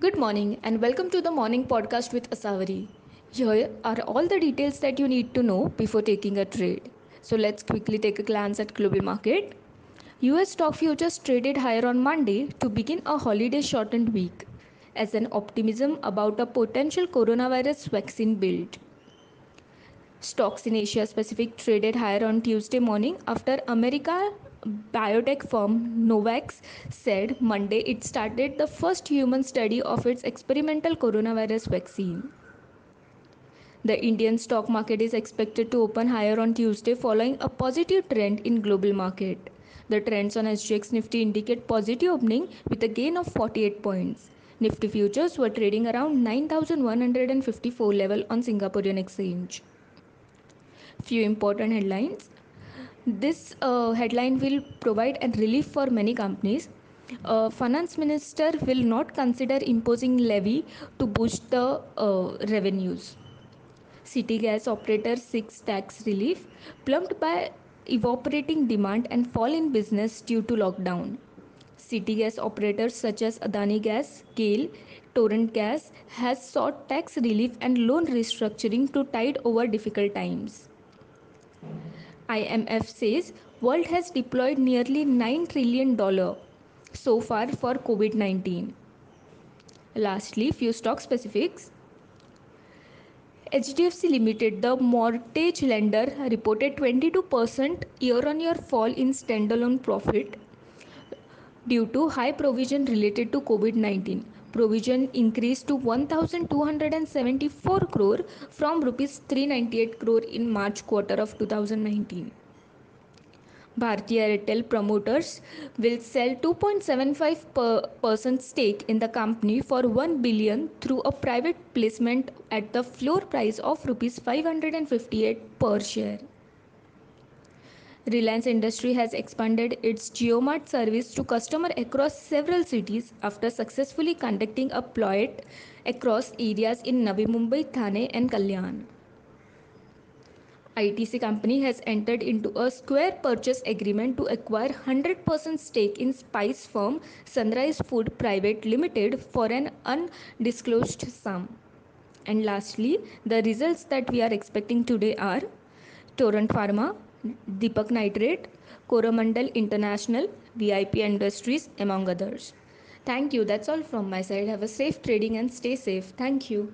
Good morning and welcome to the morning podcast with Asavari. Here are all the details that you need to know before taking a trade. So let's quickly take a glance at global market. US stock futures traded higher on Monday to begin a holiday shortened week as an optimism about a potential coronavirus vaccine build. Stocks in Asia Pacific traded higher on Tuesday morning after America biotech firm Novax said Monday it started the first human study of its experimental coronavirus vaccine. The Indian stock market is expected to open higher on Tuesday following a positive trend in global market. The trends on SGX Nifty indicate positive opening with a gain of 48 points. Nifty futures were trading around 9154 level on Singaporean exchange. Few important headlines. This headline will provide a relief for many companies. Finance Minister will not consider imposing levy to boost the revenues. City gas operators seeks tax relief, plumped by evaporating demand and fall in business due to lockdown. City gas operators such as Adani Gas, GAIL, Torrent Gas has sought tax relief and loan restructuring to tide over difficult times. IMF says world has deployed nearly $9 trillion so far for COVID-19. Lastly, few stock specifics. HDFC Limited, the mortgage lender, reported 22% year-on-year fall in standalone profit due to high provision related to COVID-19. Provision increased to 1,274 crore from rupees 398 crore in March quarter of 2019. Bharti Airtel promoters will sell 2.75% stake in the company for 1 billion through a private placement at the floor price of rupees 558 per share. Reliance Industry has expanded its JioMart service to customers across several cities after successfully conducting a pilot across areas in Navi Mumbai, Thane and Kalyan. ITC company has entered into a square purchase agreement to acquire 100% stake in spice firm Sunrise Food Private Limited for an undisclosed sum. And lastly, the results that we are expecting today are Torrent Pharma, Deepak Nitrate, Coromandel International, VIP Industries, among others. Thank you. That's all from my side. Have a safe trading and stay safe. Thank you.